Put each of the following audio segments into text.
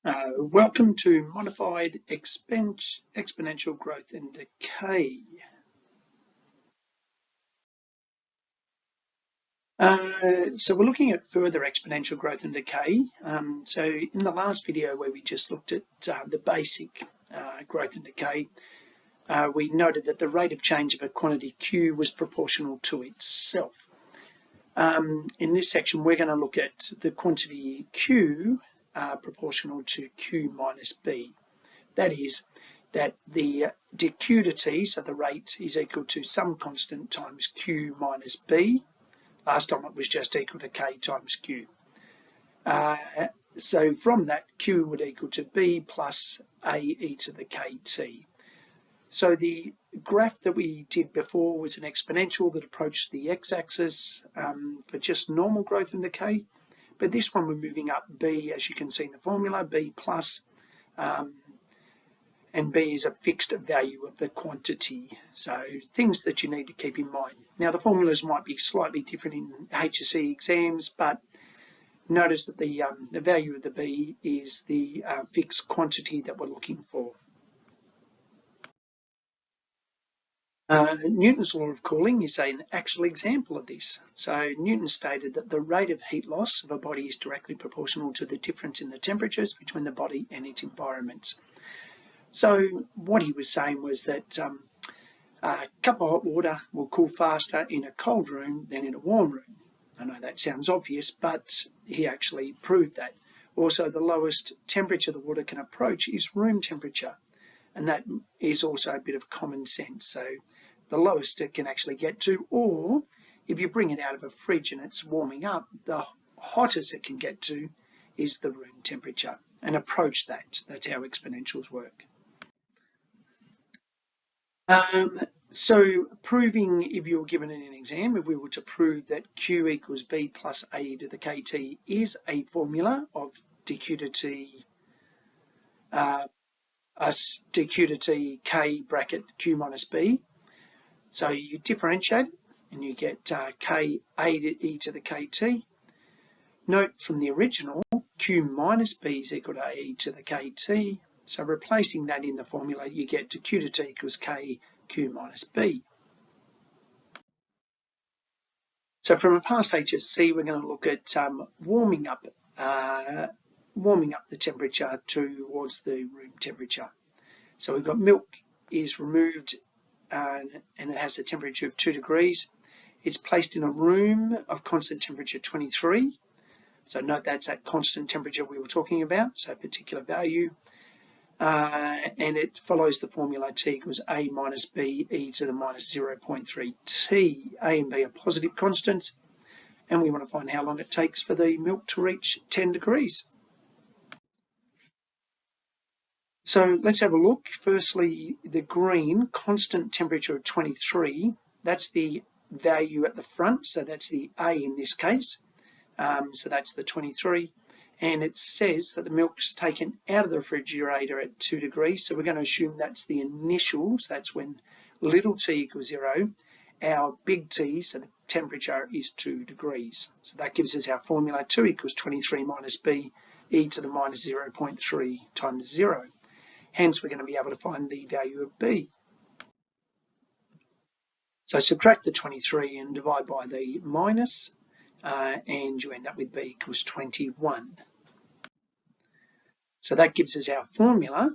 Welcome to modified exponential growth and decay. So we're looking at further exponential growth and decay. So in the last video where we just looked at the basic growth and decay, we noted that the rate of change of a quantity Q was proportional to itself. In this section, we're going to look at the quantity Q proportional to Q minus B. That is, that the dq to t, so the rate, is equal to some constant times Q minus B. Last time it was just equal to K times Q. So from that, Q would equal to B plus A e to the KT. So the graph that we did before was an exponential that approached the x-axis for just normal growth and decay. But this one we're moving up B, as you can see in the formula, B plus, and B is a fixed value of the quantity. So things that you need to keep in mind. Now the formulas might be slightly different in HSC exams, but notice that the value of the B is the fixed quantity that we're looking for. Newton's law of cooling is an actual example of this. So Newton stated that the rate of heat loss of a body is directly proportional to the difference in the temperatures between the body and its environment. So what he was saying was that a cup of hot water will cool faster in a cold room than in a warm room. I know that sounds obvious, but he actually proved that. Also, the lowest temperature the water can approach is room temperature. And that is also a bit of common sense. So the lowest it can actually get to, or if you bring it out of a fridge and it's warming up, the hottest it can get to is the room temperature. And approach that. That's how exponentials work. So proving, if you were given in an exam, if we were to prove that Q equals B plus A to the KT is a formula of dq to t dq to t K bracket Q minus B. So you differentiate and you get K A to E to the KT. Note from the original, Q minus B is equal to A to the KT. So replacing that in the formula, you get to Q to T equals K Q minus B. So from a past HSC, we're going to look at warming up the temperature towards the room temperature. So we've got milk is removed and it has a temperature of 2 degrees. It's placed in a room of constant temperature 23. So note that's that constant temperature we were talking about, so a particular value. And it follows the formula T equals A minus B e to the minus 0.3 T. A and B are positive constants, and we want to find how long it takes for the milk to reach 10 degrees. So let's have a look. Firstly, the green, constant temperature of 23, that's the value at the front, so that's the A in this case. So that's the 23. And it says that the milk's taken out of the refrigerator at 2 degrees. So we're going to assume that's the initials. That's when little t equals 0. Our big T, so the temperature, is 2 degrees. So that gives us our formula 2 equals 23 minus B e to the minus 0.3 times 0. Hence, we're going to be able to find the value of B. So subtract the 23 and divide by the minus, and you end up with B equals 21. So that gives us our formula,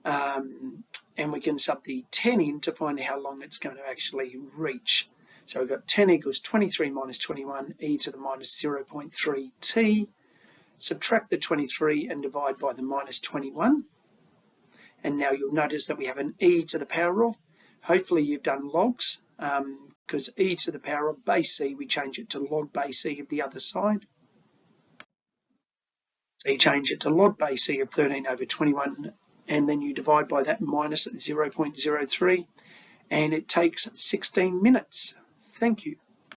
and we can sub the 10 in to find how long it's going to actually reach. So we've got 10 equals 23 minus 21 e to the minus 0.3 t. Subtract the 23 and divide by the minus 21. And now you'll notice that we have an e to the power of. Hopefully you've done logs, because e to the power of base c, we change it to log base c of the other side. So you change it to log base c of 13 over 21, and then you divide by that minus 0.03, and it takes 16 minutes. Thank you.